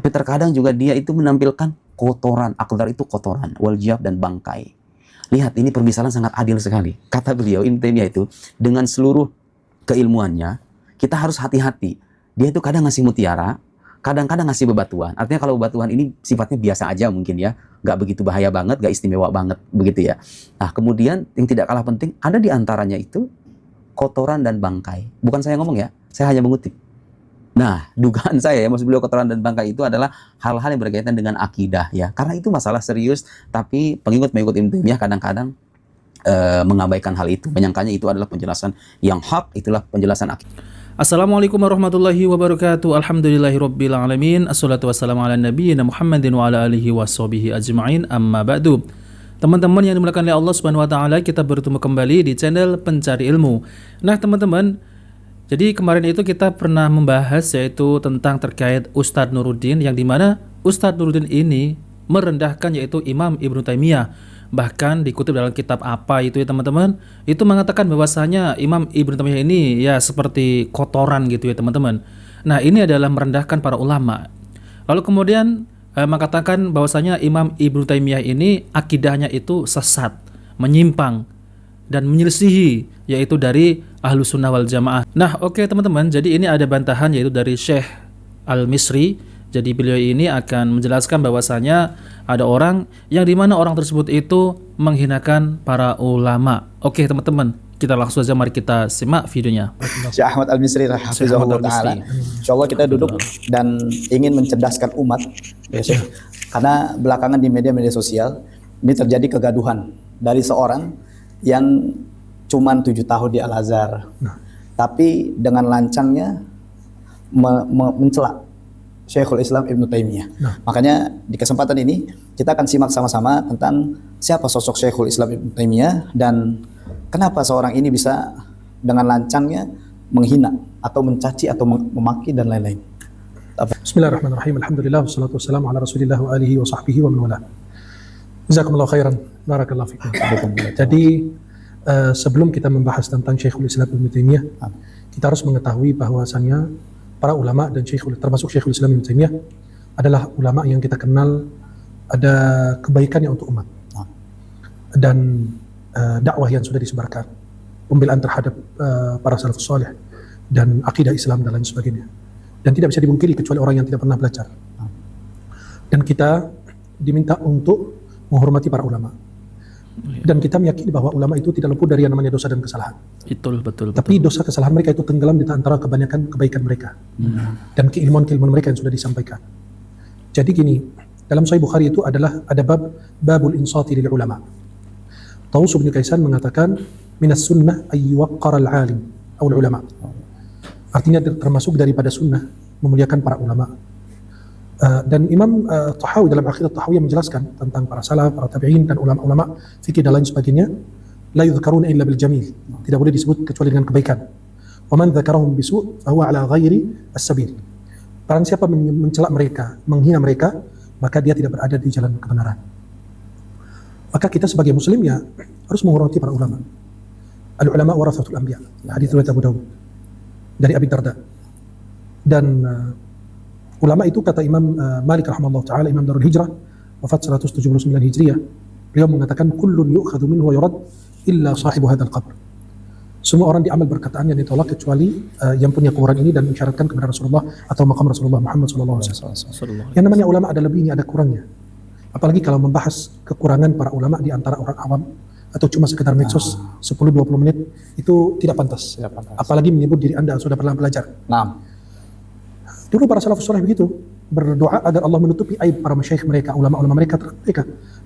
Tapi terkadang juga dia itu menampilkan kotoran. Aqdar itu kotoran, waljab dan bangkai. Lihat, ini permisalan sangat adil sekali. Kata beliau, Ibnu Taimiyah itu, dengan seluruh keilmuannya, kita harus hati-hati. Dia itu kadang ngasih mutiara, kadang-kadang ngasih bebatuan. Artinya kalau bebatuan ini sifatnya biasa aja mungkin ya, nggak begitu bahaya banget, nggak istimewa banget, begitu ya. Nah, kemudian yang tidak kalah penting, ada di antaranya itu kotoran dan bangkai. Bukan saya ngomong ya, saya hanya mengutip. Nah, dugaan saya ya, maksud beliau kotoran dan bangkai itu adalah hal-hal yang berkaitan dengan akidah ya. Karena itu masalah serius, tapi pengikut-pengikut Ibnu Taimiyah kadang-kadang mengabaikan hal itu. Menyangkanya itu adalah penjelasan yang hak, itulah penjelasan akidah. Assalamualaikum warahmatullahi wabarakatuh. Alhamdulillahirabbil alamin. Assalatu wassalamu ala nabiyyina Muhammadin wa ala alihi washabihi ajma'in. Amma ba'du. Teman-teman yang dimuliakan oleh Allah Subhanahu wa taala, kita bertemu kembali di channel Pencari Ilmu. Nah, teman-teman, jadi kemarin itu kita pernah membahas yaitu tentang terkait Ustadz Nuruddin, yang dimana Ustadz Nuruddin ini merendahkan yaitu Imam Ibnu Taimiyah. Bahkan dikutip dalam kitab apa itu ya teman-teman, itu mengatakan bahwasanya Imam Ibnu Taimiyah ini ya seperti kotoran gitu ya teman-teman. Nah, ini adalah merendahkan para ulama. Lalu kemudian mengatakan bahwasanya Imam Ibnu Taimiyah ini akidahnya itu sesat, menyimpang dan menyelisihi yaitu dari Ahlus Sunnah wal Jamaah. Nah, oke teman-teman, jadi ini ada bantahan yaitu dari Syekh Al-Misri. Jadi beliau ini akan menjelaskan bahwasanya ada orang yang dimana orang tersebut itu menghinakan para ulama. Oke teman-teman, kita langsung saja mari kita simak videonya. Syekh Ahmad Al-Misri hafizahullah taala. Insyaallah kita duduk dan ingin mencerdaskan umat. Ya, Syekh. Karena belakangan di media-media sosial ini terjadi kegaduhan dari seorang yang cuman 7 tahun di Al-Azhar. Tapi dengan lancangnya mencela Syekhul Islam Ibnu Taimiyah. Makanya di kesempatan ini kita akan simak sama-sama tentang siapa sosok Syekhul Islam Ibnu Taimiyah dan kenapa seorang ini bisa dengan lancangnya menghina atau mencaci atau memaki dan lain-lain. Bismillahirrahmanirrahim. Alhamdulillah wassalatu wassalamu ala Rasulillah wa alihi wa sahbihi wa man wala. Jazakumullahu khairan. Barakallahu fikum. Jadi sebelum kita membahas tentang Syekhul Islam Ibnu Taimiyah, kita harus mengetahui bahwasannya para ulama dan termasuk Syekhul Islam Ibnu Taimiyah adalah ulama yang kita kenal ada kebaikannya untuk umat dan dakwah yang sudah disebarkan, pembelaan terhadap para salafus saleh dan akidah Islam dan lain sebagainya, dan tidak bisa dipungkiri kecuali orang yang tidak pernah belajar. Dan kita diminta untuk menghormati para ulama, dan kita meyakini bahwa ulama itu tidak luput dari yang namanya dosa dan kesalahan. Betul. Tapi dosa kesalahan mereka itu tenggelam di antara kebanyakan kebaikan mereka dan keilmuan-keilmuan mereka yang sudah disampaikan. Jadi gini, dalam Sahih Bukhari itu adalah ada babul insati lil ulama. Tawus bin Kaisan mengatakan minas sunnah ayyuwaqqara al-alim atau ulama. Artinya termasuk daripada sunnah memuliakan para ulama. Dan Imam Tahawi dalam Aqidah Tahawiyah menjelaskan tentang para salaf, para tabi'in dan ulama-ulama fikih dan lain sebagainya, la yudhkaruna illa bil jamil, tidak boleh disebut kecuali dengan kebaikan. Wa man dzakarahum bisu' fa huwa ala ghairi as-sabil. Barang siapa mencela mereka, menghina mereka, maka dia tidak berada di jalan kebenaran. Maka kita sebagai muslim ya harus menghormati para ulama. Al-ulama warathatul anbiya. Hadits riwayat Abu Dawud dari Abi Darda. Dan ulama itu kata Imam Malik rahimahullah ta'ala, Imam Darul Hijrah, wafat 179 Hijriah, beliau mengatakan kullun yu'khadhu minhu wa yurad illa sahibu hadzal qabr. Semua orang diamal perkataannya ditolak kecuali yang punya kuburan ini dan mensyaratkan kepada Rasulullah atau makam Rasulullah Muhammad sallallahu alaihi wasallam. Yang namanya ulama ada lebihnya, ada kurangnya. Apalagi kalau membahas kekurangan para ulama di antara orang awam atau cuma sekedar medsos 10-20 menit itu tidak pantas. Apalagi menyebut diri Anda sudah pernah belajar. Dulu para salafus saleh begitu, berdoa agar Allah menutupi aib para masyayikh mereka, ulama-ulama mereka.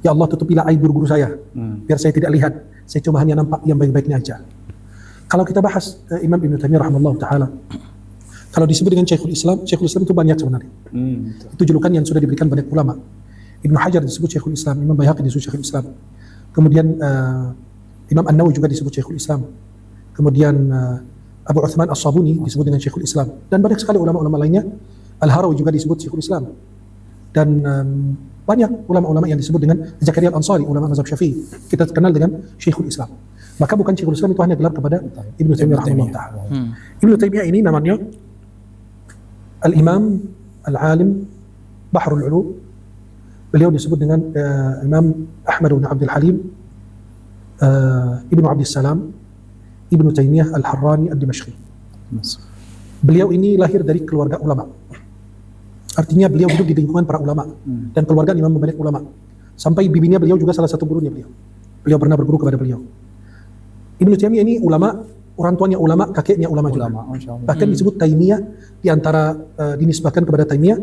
Ya Allah, tutupilah aib guru-guru saya, biar saya tidak lihat, saya cuma hanya nampak yang baik-baiknya aja. Kalau kita bahas Imam Ibnu Taimiyah rahimahullah ta'ala, kalau disebut dengan Syekhul Islam itu banyak sebenarnya. Itu julukan yang sudah diberikan banyak ulama. Ibnu Hajar disebut Syekhul Islam, Imam Baihaqi disebut Syekhul Islam. Kemudian Imam An-Nawawi juga disebut Syekhul Islam. Kemudian Abu Uthman As-Sabuni disebut dengan Syekhul Islam, dan banyak sekali ulama-ulama lainnya. Al-Harawi juga disebut Syekhul Islam, dan banyak ulama-ulama yang disebut dengan Zakaria Al-Ansari, ulama mazhab Syafi'i, kita kenal dengan Syekhul Islam. Maka bukan Syekhul Islam itu hanya gelar kepada Ibnu Taimiyah rahimahullah ta'ala. Ibnu Taimiyah ini namanya Al-Imam Al-Alim Bahrul Ulum. Beliau disebut dengan Imam Ahmad bin Abdul Halim Ibnu Abdus Salam Ibnu Taimiyah Al-Harrani Ad-Dimashqi. Beliau ini lahir dari keluarga ulama. Artinya beliau hidup di lingkungan para ulama dan keluarga imam banyak ulama. Sampai bibinya beliau juga salah satu gurunya beliau. Beliau pernah berguru kepada beliau. Ibnu Taimiyah ini ulama, orang tuanya ulama, kakeknya ulama juga. Bahkan disebut Taimiyah di antara dinisbahkan kepada Taimiyah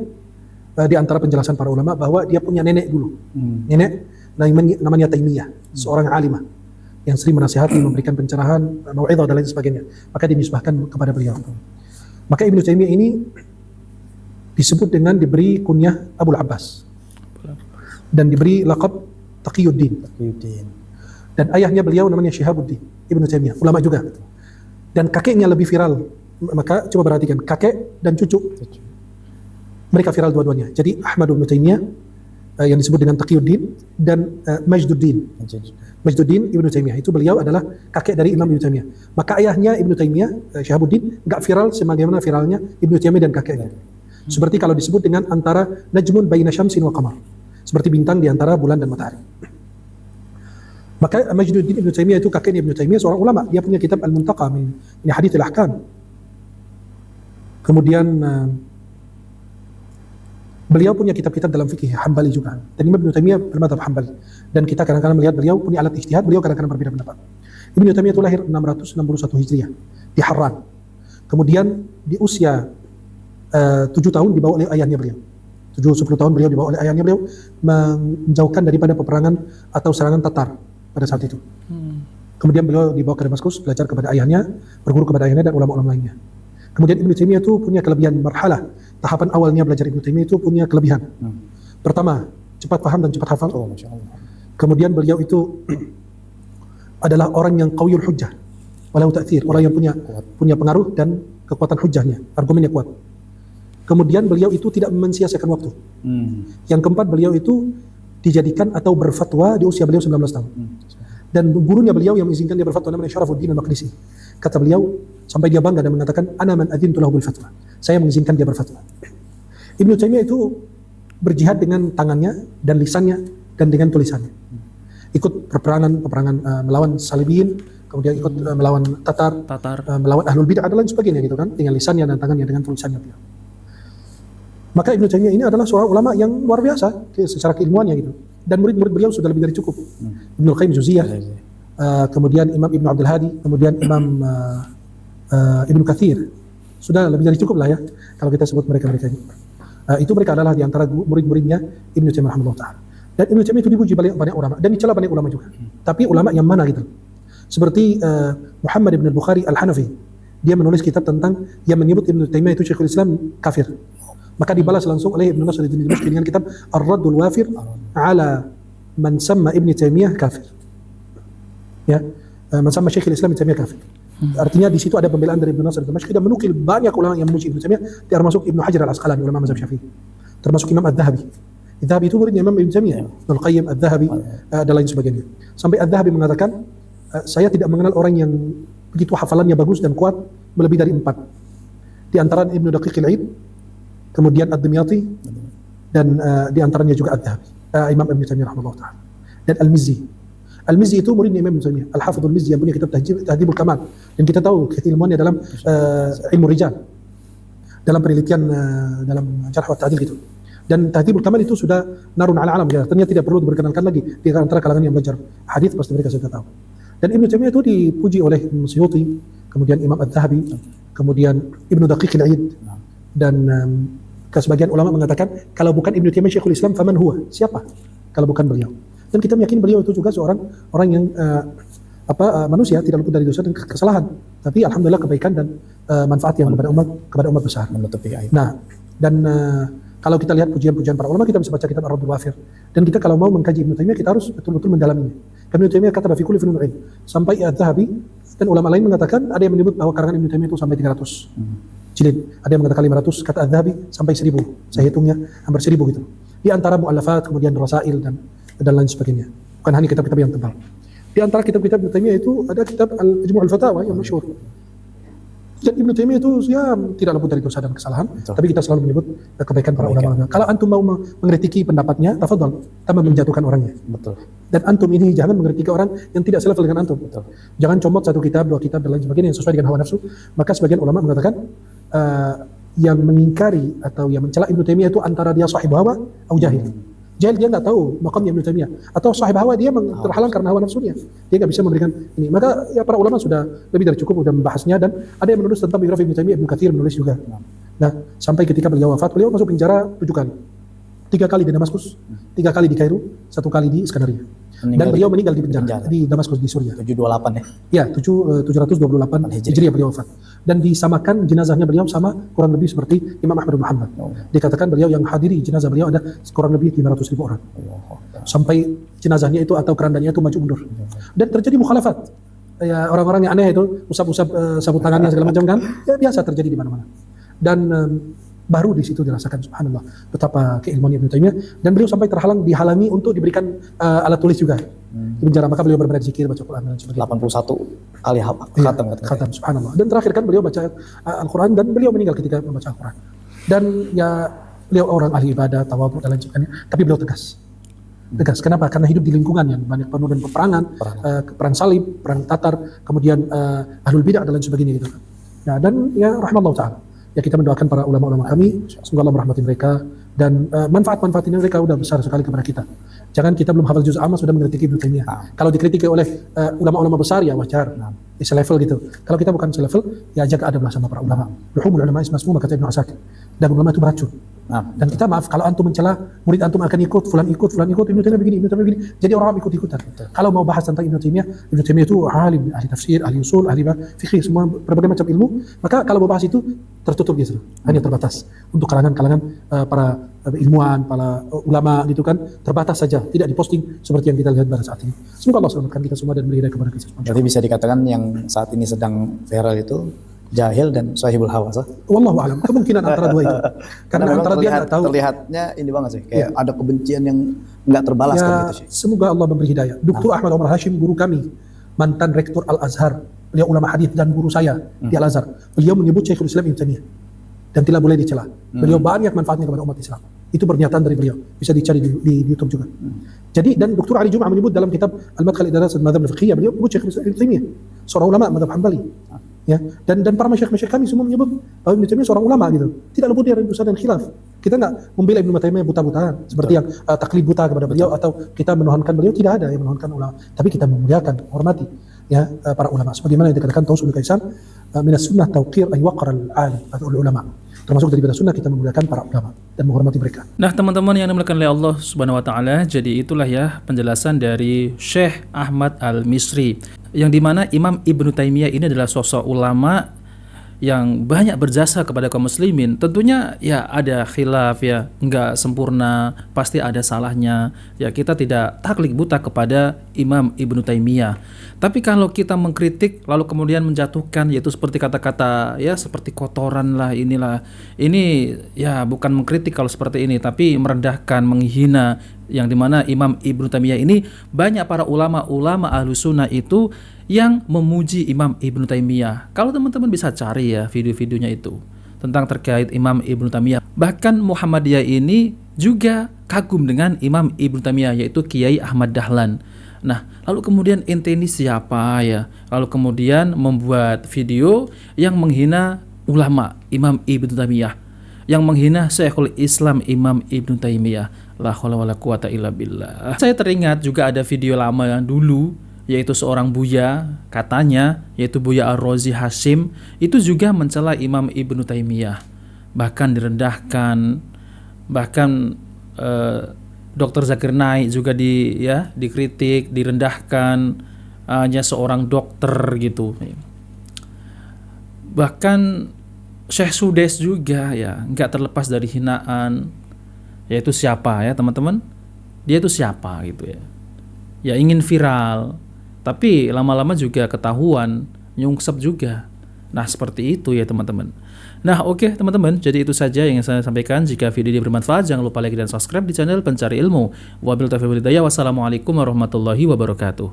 di antara penjelasan para ulama bahwa dia punya nenek dulu. Nenek namanya Taimiyah, seorang alimah yang sering menasihati, memberikan pencerahan, mau'izah dan lain sebagainya. Maka dinisbahkan kepada beliau. Maka Ibnu Taimiyah ini disebut dengan diberi kunyah Abul Abbas dan diberi laqab Taqiyuddin. Dan ayahnya beliau namanya Syihabuddin Ibnu Taimiyah, ulama juga. Dan kakeknya lebih viral. Maka coba perhatikan, kakek dan cucu mereka viral dua-duanya. Jadi Ahmad bin Taimiyah yang disebut dengan Taqiyuddin dan Majduddin Ibnu Taimiyah, itu beliau adalah kakek dari Imam Ibnu Taimiyah. Maka ayahnya Ibnu Taimiyah, Syihabuddin, enggak viral sebagaimana viralnya Ibnu Taimiyah dan kakeknya. Seperti kalau disebut dengan antara najmun baina syamsin wa qamar, seperti bintang di antara bulan dan matahari. Maka Majduddin Ibnu Taimiyah itu kakeknya Ibnu Taimiyah, seorang ulama. Dia punya kitab Al-Muntaqa min Haditsil Ahkam. Kemudian beliau punya kitab-kitab dalam fikih Hambali juga. Dan Imam Ibnu Taimiyah bermadzhab Hambali. Dan kita kadang-kadang melihat beliau punya alat ijtihad, beliau kadang-kadang berbeda pendapat. Ibnu Taimiyah itu lahir 661 Hijriah di Harran. Kemudian di usia 7 tahun dibawa oleh ayahnya beliau. 7-10 tahun beliau dibawa oleh ayahnya beliau menjauhkan daripada peperangan atau serangan Tatar pada saat itu. Kemudian beliau dibawa ke Damaskus, belajar kepada ayahnya, berguru kepada ayahnya dan ulama-ulama lainnya. Kemudian Ibnu Taimiyah itu punya kelebihan marhalah. Tahapan awalnya belajar Ibnu Taimiyah itu punya kelebihan. Pertama, cepat paham dan cepat hafal. Kemudian beliau itu adalah orang yang qawiyul hujjah, walau ta'thir, orang yang punya pengaruh dan kekuatan hujjahnya, argumennya kuat. Kemudian beliau itu tidak mensia-siakan waktu. Yang keempat, beliau itu dijadikan atau berfatwa di usia beliau 19 tahun. Dan gurunya beliau yang mengizinkan dia berfatwa namanya Syarafuddin Al-Maqdisi. Kata beliau, sampai dia bangga dan mengatakan, "Ana man adzintu lahu bil fatwa." Saya mengizinkan dia berfatwa. Ibnu Taimiyah itu berjihad dengan tangannya dan lisannya dan dengan tulisannya. Ikut peperangan melawan Salibiyin, kemudian ikut melawan Tatar, melawan Ahlul Bidah dan lain sebagainya gitu kan, dengan lisannya dan tangannya dengan tulisannya beliau. Maka Ibnu Taimiyah ini adalah seorang ulama yang luar biasa secara keilmuannya gitu. Dan murid-murid beliau sudah lebih dari cukup. Ibnu Qayyim Juziyah, kemudian Imam Ibnu Abdul Hadi, kemudian Imam Ibnu Katsir. Sudah lebih dari cukup lah ya kalau kita sebut mereka-mereka ini. Itu mereka adalah di antara murid-muridnya Ibnu Taimiyah rahimahullah taala. Dan Ibnu Taimiyah itu dipuji banyak ulama dan dicela banyak ulama juga. Tapi ulama yang mana gitu? Seperti Muhammad ibn al-Bukhari Al-Hanafi. Dia menulis kitab tentang yang menyebut Ibnu Taimiyah itu Syekhul Islam kafir. Maka dibalas langsung oleh Ibnu Nasr ad-Dimashqi dengan kitab Ar-Raddul Wafir ala man samma Ibnu Taimiyah kafir. Ya, man samma Syekhul Islam Ibnu Taimiyah kafir. Artinya di situ ada pembelaan dari Ibnu Nasr ad-Dimashqi dan menukil banyak ulama yang memuji Ibnu Taimiyah, termasuk Ibnu Hajar Al-Asqalani ulama mazhab Syafi'i. Termasuk Imam Adz-Dzahabi. Adz-Dzahabi itu muridnya Imam Ibnu Taimiyah, Ibnu Qayyim, Adz-Dzahabi dan lain sebagainya. Sampai Adz-Dzahabi mengatakan, saya tidak mengenal orang yang begitu hafalannya bagus dan kuat melebihi dari 4. Di antara Ibnu Daqiq al-Aid, kemudian Ad-Dimyati dan di antaranya juga Adz-Dzahabi, Imam Ibnu Taimiyah rahimahullah taala. Dan Al-Mizzi. Al-Mizzi itu muridnya Imam Ibnu Taimiyah, Al-Hafidz Al-Mizzi yang punya kitab Tahdhibul Kamal. Dan kita tahu keilmuannya dalam ilmu rijal. Dalam penelitian dalam Jarh wa Ta'dil gitu. Dan Tahdhibul Kamal itu sudah narun ala alam ya. Ternyata tidak perlu diperkenalkan lagi di antara kalangan yang belajar hadis, pasti mereka sudah tahu. Dan Ibnu Taimiyah itu dipuji oleh Ibnu Suyuti, kemudian Imam Adz-Dzahabi, kemudian Ibnu Daqiq al-Aid, dan sebagian ulama mengatakan kalau bukan Ibnu Taimiyah Syekhul Islam faman huwa? Siapa kalau bukan beliau? Dan kita meyakini beliau itu juga seorang orang yang manusia tidak luput dari dosa dan kesalahan, tapi alhamdulillah kebaikan dan manfaat yang kepada umat besar. Nah, dan kalau kita lihat pujian-pujian para ulama, kita bisa baca kitab Ar-Raddul Wafir. Dan kita kalau mau mengkaji Ibnu Taimiyah, kita harus betul-betul mendalaminya. Ibnu Taimiyah kata fi kulli fununil ilm, sampai Adz-Dzahabi dan ulama lain mengatakan ada yang menyebut bahwa karangan Ibnu Taimiyah itu sampai 300 jilid. Ada yang mengatakan 500, kata Adz-Dzahabi sampai 1000. Saya hitungnya hampir 1000 gitu. Di antara muallafat, kemudian rasail dan lain sebagainya. Bukan hanya kitab-kitab yang tebal. Di antara kitab-kitab Ibnu Taimiyah itu ada kitab Al-Majmu' al-Fatawa yang masyhur. Dan Ibnu Taimiyah itu ya tidak luput dari dosa dan kesalahan, Betul. tapi kita selalu menyebut kebaikan para ulama. Kalau antum mau mengkritiki pendapatnya, tafadhol, tanpa menjatuhkan orangnya. Betul. Dan antum ini jangan mengkritiki orang yang tidak selevel dengan antum. Betul. Jangan comot satu kitab, dua kitab dan lain sebagainya yang sesuai dengan hawa nafsu. Maka sebagian ulama mengatakan yang mengingkari atau yang mencela Ibnu Taimiyah itu antara dia sahib hawa atau jahil. Jahil dia nggak tahu makamnya Ibnu Taimiyah, atau sahib hawa dia terhalang karena hawa nafsunya. Dia nggak bisa memberikan ini. Maka ya para ulama sudah lebih dari cukup sudah membahasnya, dan ada yang menulis tentang biografi Ibnu Taimiyah, Ibnu Katsir menulis juga. Nah, sampai ketika beliau wafat, beliau masuk penjara 7 kali. 3 kali di Damaskus, 3 kali di Kairo, 1 kali di Iskandaria. Dan beliau meninggal di penjara di Damaskus di Suriah. 728 ya. Ya, 728 Hijriah beliau wafat. Dan disamakan jenazahnya beliau sama kurang lebih seperti Imam Ahmad bin Hanbal. Dikatakan beliau yang hadiri jenazah beliau ada kurang lebih 500.000 orang. Sampai jenazahnya itu atau kerandanya itu maju mundur. Dan terjadi mukhalafat. Ya, orang-orang yang aneh itu usap-usap sabut tangannya segala macam kan. Ya biasa terjadi di mana-mana. Dan baru di situ dirasakan subhanallah betapa keilmuan Ibnu Taimiyah, dan beliau sampai dihalangi untuk diberikan alat tulis juga di penjara. Maka beliau berbanyak zikir, baca Quran dan sebagainya. 81 kali khatam Khatam, subhanallah. Dan terakhir kan beliau baca Al-Quran, dan beliau meninggal ketika membaca Al-Quran. Dan ya beliau orang ahli ibadah, tawadhu dan lain sebagainya, tapi beliau tegas. Kenapa? Karena hidup di lingkungan yang banyak penuh dengan peperangan, perang salib, perang Tatar, kemudian ahlul bidah dan lain sebagainya gitu. Nah, dan ya rahmatullah ta'ala. Ya kita mendoakan para ulama-ulama kami, semoga Allah merahmati mereka, dan manfaat-manfaat ini mereka sudah besar sekali kepada kita. Jangan kita belum hafal juz amma sudah mengkritik Ibnu Taimiyah. Kalau dikritiki oleh ulama-ulama besar ya wajar, selevel gitu. Kalau kita bukan selevel, ya jaga adablah sama para ulama. Luhumul ulama masmumah, kata Ibnu Asakir. Dan ulama itu beracun. Dan kita maaf kalau antum mencela murid antum akan ikut, fulan ikut, Ibnu Taimiyah begini, Ibnu Taimiyah begini. Jadi orang ikut-ikutan. Kalau mau bahas tentang Ibnu Taimiyah itu alim, ahli tafsir, ahli usul, ahli fikih, semua berbagai macam ilmu. Maka kalau mau bahas itu tertutup gitu, hanya terbatas untuk kalangan-kalangan para ilmuwan, para ulama gitu kan, terbatas saja, tidak diposting seperti yang kita lihat pada saat ini. Semoga Allah selamatkan kita semua dan beri hidayah kepada kita semua. Berarti bisa dikatakan yang saat ini sedang viral itu jahil dan sahibul hawa, sah? Wallahu a'lam. Kemungkinan antara dua itu. Karena antara dia nggak tahu. Terlihatnya ini banget sih, kayak ada kebencian yang nggak terbalaskan gitu sih. Semoga Allah memberi hidayah. Dr. Ahmad Omar Hashim, guru kami, mantan rektor Al-Azhar, beliau ulama hadis dan guru saya di Al-Azhar. Beliau menyebut Syekhul Islam Ibnu Taimiyah dan tidak boleh dicela. Beliau banyak manfaatnya kepada umat Islam. Itu pernyataan dari beliau, bisa dicari di YouTube juga. Jadi, dan Dr. Ali Jum'ah menyebut dalam kitab Al-Madkhal Idaras Al-Madhab Al-Fiqhiyah, beliau menyebut Syekhul Islam Ibnu Taimiyah seorang ulama madhab Hanbali. Ya, dan para masyayikh kami semua menyebut bahwa Ibnu Taimiyah seorang ulama gitu. Tidak luput dari dosa dan khilaf. Kita enggak membela Ibnu Taimiyah buta-butaan seperti yang taklid buta kepada beliau, atau kita menuhankan beliau. Tidak ada yang menuhankan ulama, tapi kita memuliakan, hormati ya para ulama. Sebagaimana yang dikatakan Tausul Kaisan, minas sunnah tauqir ay waqar al-alim atau ulama. Termasuk daripada sunnah kita memuliakan para ulama dan menghormati mereka. Nah, teman-teman yang dimuliakan oleh Allah Subhanahu wa taala, jadi itulah ya penjelasan dari Syekh Ahmad Al-Misri, yang dimana Imam Ibnu Taimiyah ini adalah sosok ulama yang banyak berjasa kepada kaum muslimin. Tentunya ya ada khilaf, ya enggak sempurna, pasti ada salahnya. Ya kita tidak taklid buta kepada Imam Ibnu Taimiyah. Tapi kalau kita mengkritik lalu kemudian menjatuhkan, yaitu seperti kata-kata ya seperti kotoran lah, inilah, ini ya bukan mengkritik kalau seperti ini, tapi merendahkan, menghina, yang dimana Imam Ibnu Taimiyah ini banyak para ulama-ulama ahlu sunnah itu yang memuji Imam Ibnu Taimiyah. Kalau teman-teman bisa cari ya video-videonya itu tentang terkait Imam Ibnu Taimiyah. Bahkan Muhammadiyah ini juga kagum dengan Imam Ibnu Taimiyah, yaitu Kiai Ahmad Dahlan. Nah, lalu kemudian ente ini siapa ya? Lalu kemudian membuat video yang menghina ulama Imam Ibnu Taimiyah, yang menghina Syekhul Islam Imam Ibnu Taimiyah. La haula wala quwata illa billah. Saya teringat juga ada video lama yang dulu, yaitu seorang buya, katanya yaitu Buya Ar-Razi Hashim, itu juga mencela Imam Ibnu Taimiyah, bahkan direndahkan, bahkan Dr. Zakir Naik juga dikritik, direndahkan, hanya seorang dokter gitu. Bahkan Syekh Sudes juga ya nggak terlepas dari hinaan. Yaitu siapa ya teman-teman? Dia itu siapa gitu ya? Ya ingin viral, tapi lama-lama juga ketahuan, nyungsep juga. Nah seperti itu ya teman-teman. Nah oke teman-teman, jadi itu saja yang saya sampaikan. Jika video ini bermanfaat, jangan lupa like dan subscribe di channel Pencari Ilmu. Wabillahi taufiq wal hidayah. Wassalamualaikum warahmatullahi wabarakatuh.